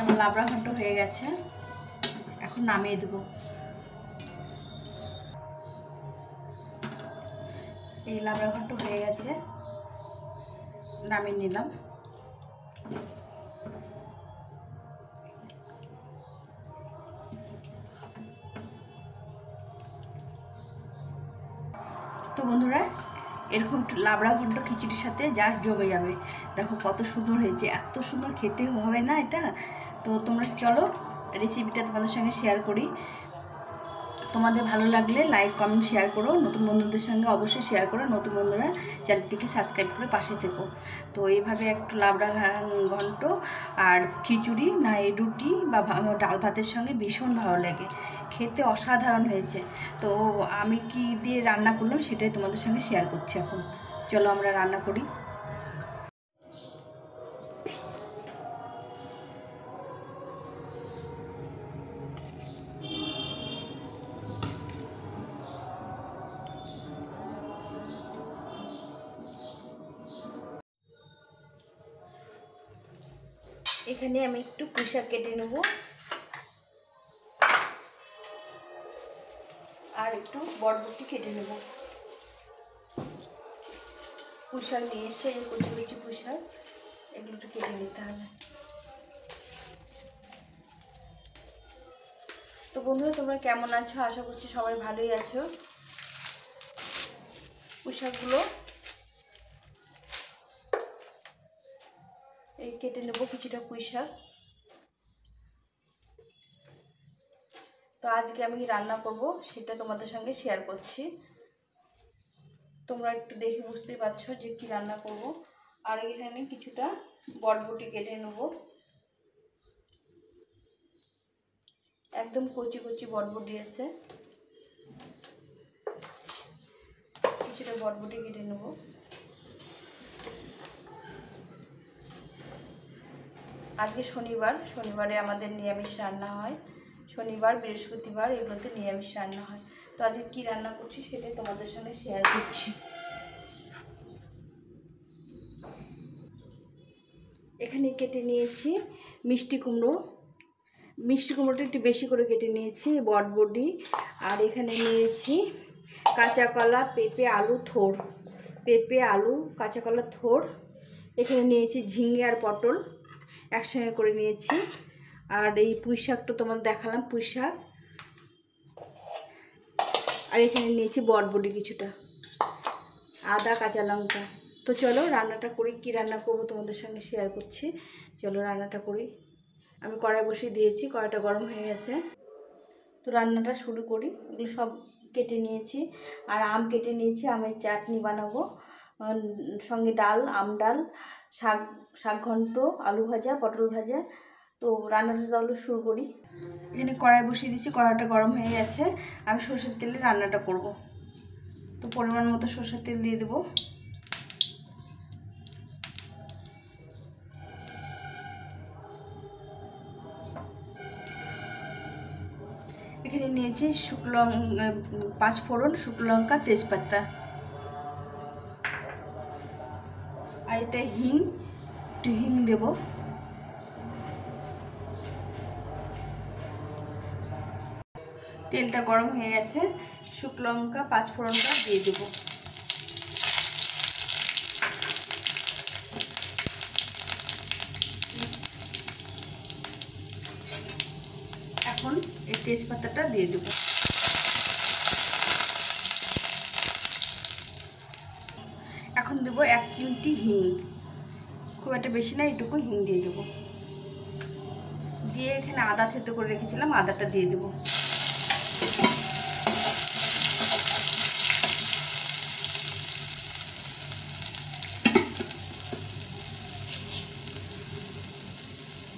আমার লাবড়া ঘন্ট হয়ে গেছে, এখন নামিয়ে দেবো। এই লাবড়া ঘন্ট হয়ে গেছে, নামিয়ে নিলাম। তো বন্ধুরা, এরকম লাবড়া ঘন্ট খিচুড়ির সাথে যা জমে যাবে। দেখো কত সুন্দর হয়েছে, এত সুন্দর খেতে হবে না এটা। তো তোমরা চলো রেসিপিটা তোমাদের সঙ্গে শেয়ার করি। তোমাদের ভালো লাগলে লাইক কমেন্ট শেয়ার করো, নতুন বন্ধুদের সঙ্গে অবশ্যই শেয়ার করো। নতুন বন্ধুরা চ্যানেলটিকে সাবস্ক্রাইব করে পাশে থেকো। তো এইভাবে একটু লাবড়া ঘন্ট আর খিচুড়ি না এই রুটি বা ডাল ভাতের সঙ্গে ভীষণ ভালো লাগে, খেতে অসাধারণ হয়েছে। তো আমি কি দিয়ে রান্না করলাম সেটাই তোমাদের সঙ্গে শেয়ার করছি। এখন চলো আমরা রান্না করি। এখানে আমি একটু পুঁই শাক কেটে নেব আর একটু বরবটি কেটে নেব। পুঁই শাক নিয়ে এসে এই কচি কচি পুঁই শাক এগুলো একটু কেটে নিতে হবে। তো বন্ধুরা, তোমরা কেমন আছো? আশা করছি সবাই ভালোই আছো। পুঁই শাকগুলো এই কেটে নেব কিছুটা পুঁই শাক। তো আজকে আমি কি রান্না করব সেটা তোমাদের সঙ্গে শেয়ার করছি। তোমরা একটু দেখে বুঝতেই পারছো যে কি রান্না করব। আর এখানে কিছুটা বরবটি কেটে নেব, একদম কচি কচি বরবটি আছে, কিছুটা বরবটি কেটে নেব। আজকে শনিবারে আমাদের নিরামিষ রান্না হয়। শনিবার বৃহস্পতিবার এগুলোতে নিরামিষ রান্না হয়। তো আজকে কি রান্না করছি সেটাই তোমাদের সঙ্গে শেয়ার করছি। এখানে কেটে নিয়েছি মিষ্টি কুমড়োটা একটু বেশি করে কেটে নিয়েছি, বটবটি। আর এখানে নিয়েছি কাঁচা কলা, পেঁপে, আলু, থোড়। পেঁপে, আলু, কাঁচা কলা, থোড়। এখানে নিয়েছি ঝিঙে আর পটল একসঙ্গে করে নিয়েছি। আর এই পুঁই শাকটা তোমাদের দেখালাম, পুঁই শাক। আর এখানে নিয়েছি বটবটি কিছুটা, আদা, কাঁচা লঙ্কা। তো চলো রান্নাটা করি। কি রান্না করবো তোমাদের সঙ্গে শেয়ার করছি। চলো রান্নাটা করি। আমি কড়াই বসিয়ে দিয়েছি, কড়াইটা গরম হয়ে গেছে। তো রান্নাটা শুরু করি। এগুলো সব কেটে নিয়েছি। আর আম কেটে নিয়েছি, আমের চাটনি বানাবো। সঙ্গে ডাল, আম ডাল, শাক ঘন্ট, আলু ভাজা, পটল ভাজা। তো রান্নাটা তাহলে শুরু করি। এখানে কড়াই বসিয়ে দিয়েছি, কড়াইটা গরম হয়ে গেছে। আমি সরষের তেলে রান্নাটা করব। তো পরিমাণ মতো সরষের তেল দিয়ে দেবো। এখানে নিয়েছি পাঁচফোড়ন, শুকনো লঙ্কা, তেজপাতা। আর এটা হিং, একটু হিং দেব। তেলটা গরম হয়ে গেছে, শুকনো লঙ্কা, পাঁচফোড়নটা দিয়ে দেব। এখন এই তেজপাতাটা দিয়ে দেব। এখন দেবো 1 চিমটি হিং, খুব একটা বেশি না, এইটুকু হিং দিয়ে দেবো। দিয়ে এখানে আদা থেতো করে রেখেছিলাম, আদাটা দিয়ে দেবো।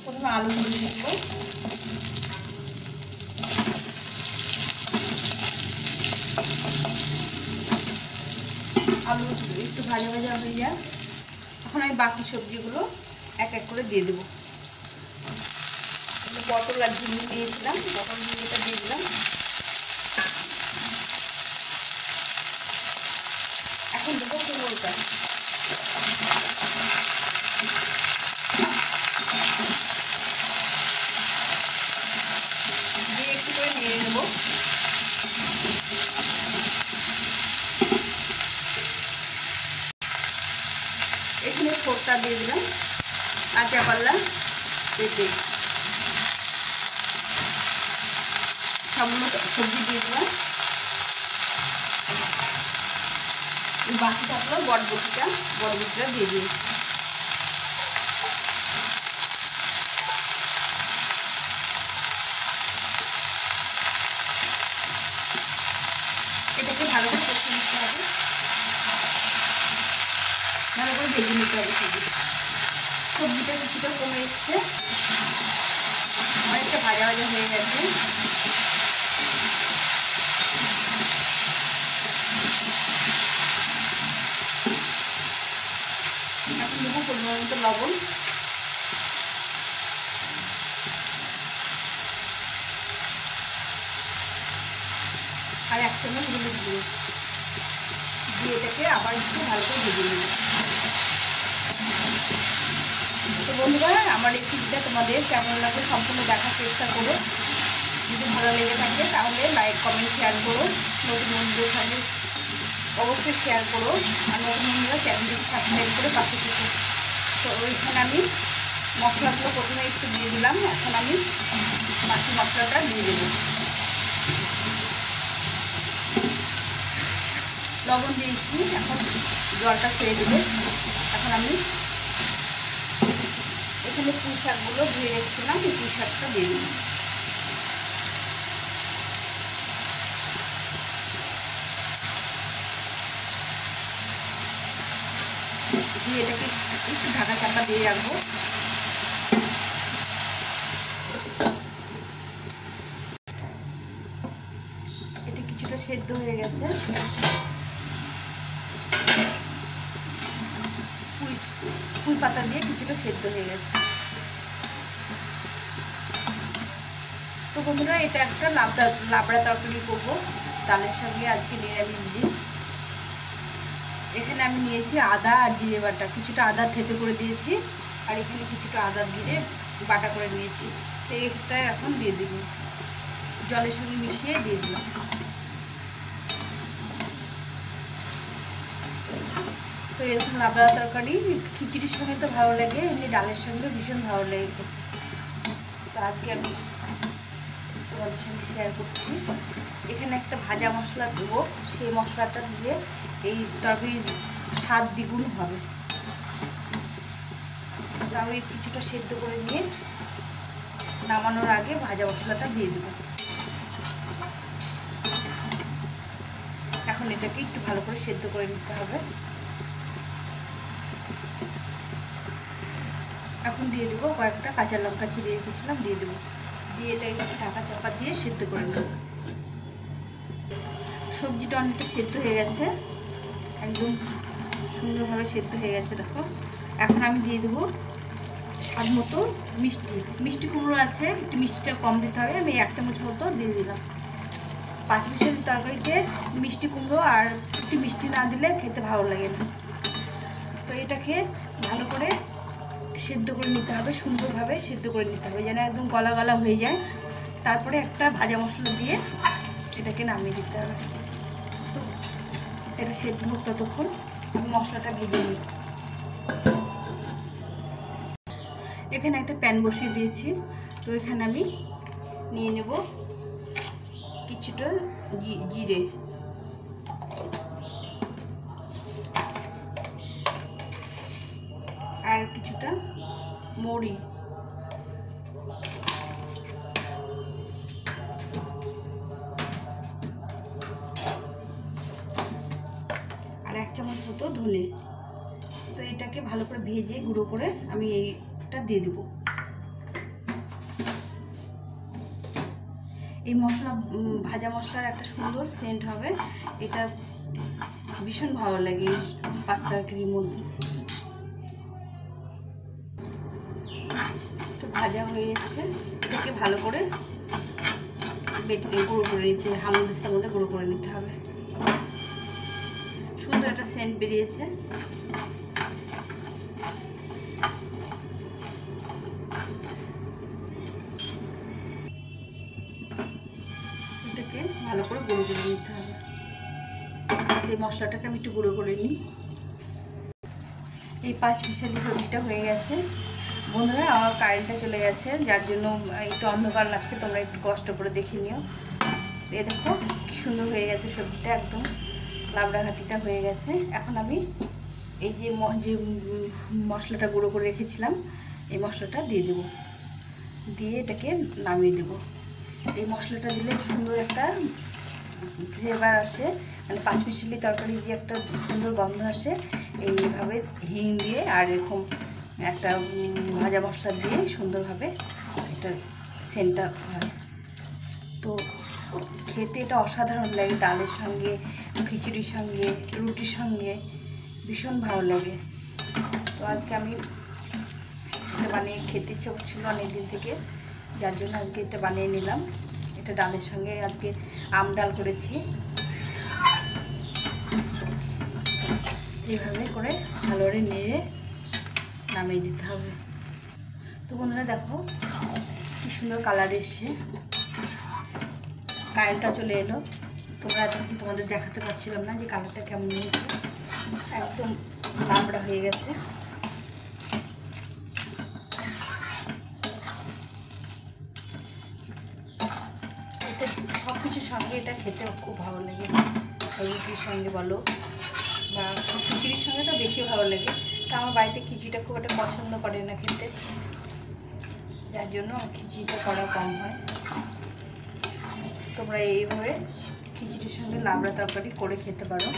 প্রথমে আলুগুলো দিয়ে দেবো। আলু একটু ভাজা ভাজা হয়ে যায়। এখন আমি বাকি সবজিগুলো এক এক করে দিয়ে দেবো। পটল আর ঝিঙে দিয়েছিলাম, পটল ঝিঙেটা দিয়ে দিলাম। এখন দেবো কুমড়োটা। একটা পাল্লা পেঁপে সবগুলো সবজি দিয়ে দিলাম। বাকি থাকলো বটবটিটা দিয়ে দিই। এটাকে ভালো করে কষে নিতে হবে, ভালো করে ভেজে নিতে হবে। সবজিটা কিছুটা কমে এসছে, অনেকটা ভাজা ভাজা হয়ে গেছে। এখন দেবো পরিমাণ মতো লবণ, আর 1 চামচ হলুদ গুঁড়ো দিয়ে এটাকে আবার একটু ভালো করে ভেজে নেব। তো বন্ধুরা, আমার রেসিপিটা তোমাদের কেমন লাগবে সম্পূর্ণ দেখার চেষ্টা করো। যদি ভালো লেগে থাকে তাহলে লাইক কমেন্ট শেয়ার করো, নতুন বন্ধুদের সঙ্গে অবশ্যই শেয়ার করো, আর নতুন বন্ধুরা চ্যানেলটিকে সাবস্ক্রাইব করে পাশে থেকো। তো ওইখানে আমি মশলাগুলো প্রথমে একটু দিয়ে দিলাম, এখন আমি বাকি মশলাটা দিয়ে দেবো। লবণ দিয়েছি, এখন জলটা ছেড়ে দেবে। এখন আমি এখানে পুঁই শাকগুলো ধুয়ে রেখেছিলাম, এই পুঁই শাকটা দিয়ে দিই। দিয়ে এটাকে একটু ঢাকা চাপা দিয়ে রাখবো। এটা কিছুটা সেদ্ধ হয়ে গেছে। পুঁই পাতা দিয়ে কিছুটা সেদ্ধ হয়ে গেছে। তো বন্ধুরা, এটা একটা লাবড়া তরকারি করবো ডালের সঙ্গে, আজকে নিরামিষ দিন। এখানে আমি নিয়েছি আদা আর জিরে বাটা, কিছুটা আদা থেতে করে দিয়েছি, আর এখানে কিছুটা আদা জিরে বাটা করে নিয়েছি। তো এটা এখন দিয়ে দিব, জলের সঙ্গে মিশিয়ে দিয়ে দিলাম। তো এরকম লাবড়া তরকারি খিচুড়ির সঙ্গে তো ভালো লাগে, এমনি ডালের সঙ্গে ভীষণ ভালো লাগে। তো আজকে আমি তোমাদের সঙ্গে শেয়ার করছি। এখানে একটা ভাজা মশলা দেবো, সেই মশলাটা দিয়ে এই তরকারির স্বাদ দ্বিগুণ হবে। তো আমি কিছুটা সেদ্ধ করে নিয়ে নামানোর আগে ভাজা মশলাটা দিয়ে দেবো। এখন এটাকে একটু ভালো করে সেদ্ধ করে নিতে হবে। এখন দিয়ে দেবো কয়েকটা কাঁচা লঙ্কা চিড়ে রেখেছিলাম, দিয়ে দেবো। দিয়ে এটা একটু ঢাকা চাপা দিয়ে সেদ্ধ করে নেব। সবজিটা অনেকটা সেদ্ধ হয়ে গেছে, একদম সুন্দরভাবে সেদ্ধ হয়ে গেছে দেখো। এখন আমি দিয়ে দেবো স্বাদ মতো মিষ্টি কুমড়ো আছে, একটু মিষ্টিটা কম দিতে হবে, আমি 1 চামচ মতো দিয়ে দিলাম। 5 মিশালি তরকারিতে মিষ্টি কুমড়ো আর একটু মিষ্টি না দিলে খেতে ভালো লাগে না। তো এটাকে ভালো করে সেদ্ধ করে নিতে হবে, সুন্দরভাবে সেদ্ধ করে নিতে হবে, যেন একদম গলা গলা হয়ে যায়। তারপরে একটা ভাজা মশলা দিয়ে এটাকে নামিয়ে দিতে হবে। তো এটা সেদ্ধ হোক, ততক্ষণ আমি মশলাটা ভেজে নিই। এখানে একটা প্যান বসিয়ে দিয়েছি, তো এখানে আমি নিয়ে নেব কিছুটা জিরে, আর কিছুটা মৌরি, আর 1 চামচ মতো ধনে। তো এটাকে ভালো করে ভেজে গুঁড়ো করে আমি এইটা দিয়ে দেবো। এই মশলা ভাজা মশলার একটা সুন্দর সেন্ট হবে, এটা ভীষণ ভালো লাগে এই পাস্তা তরকারির মধ্যে। তো ভাজা হয়ে এসছে, এটাকে ভালো করে গুঁড়ো করে নিতে, হামদিস্তার মধ্যে গুঁড়ো করে নিতে হবে। সুন্দর একটা সেন্ট বেরিয়েছে। এটাকে ভালো করে গুঁড়ো করে নিতে হবে। এই মশলাটাকে আমি একটু গুঁড়ো করে নিই। এই 5 মিশালি সবজিটা হয়ে গেছে, বন্ধুরা আমার কারেন্টটা চলে গেছে, যার জন্য একটু অন্ধকার লাগছে, তোমরা একটু কষ্ট করে দেখে নিও। এ দেখো কি সুন্দর হয়ে গেছে সবজিটা, একদম লাবড়া ঘাটিটা হয়ে গেছে। এখন আমি এই যে মশলাটা গুঁড়ো করে রেখেছিলাম, এই মশলাটা দিয়ে দেবো, দিয়ে এটাকে নামিয়ে দেবো। এই মশলাটা দিলে সুন্দর একটা ফ্লেভার আসে, মানে পাঁচমিশালি তরকারি যে একটা সুন্দর গন্ধ আসে। এইভাবে হিং দিয়ে আর এরকম একটা ভাজা মশলা দিয়ে সুন্দরভাবে এটা সেন্টটা হয়। তো খেতে এটা অসাধারণ লাগে, ডালের সঙ্গে, খিচুড়ির সঙ্গে, রুটির সঙ্গে ভীষণ ভালো লাগে। তো আজকে আমি এটা বানিয়ে খেতে ইচ্ছে করছিল অনেক দিন থেকে, যার জন্য আজকে এটা বানিয়ে নিলাম। এটা ডালের সঙ্গে আজকে আম ডাল করেছি। এইভাবে করে ভালো করে নেড়ে নামিয়ে দিতে হবে। তো বন্ধুরা দেখো কি সুন্দর কালার এসছে, কারেন্টটা চলে এলো। তোমরা এতক্ষণ তোমাদের দেখাতে পারছিলাম না যে কালারটা কেমন হয়েছে, একদম লাবড়া হয়ে গেছে। এটা সব কিছুর সঙ্গে এটা খেতে খুব ভালো লাগে, রুটির সঙ্গে বলো বা খিচুড়ির সঙ্গে তো বেশি ভালো লাগে। তা আমার বাড়িতে খিচুড়িটা খুব একটা পছন্দ করে না খেতে, যার জন্য খিচুড়িটা করা কম হয়। তোমরা এইভাবে খিচুড়ির সঙ্গে লাবড়া তরকারি করে খেতে পারো।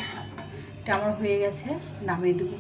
এটা আমার হয়ে গেছে, নামিয়ে দেবো।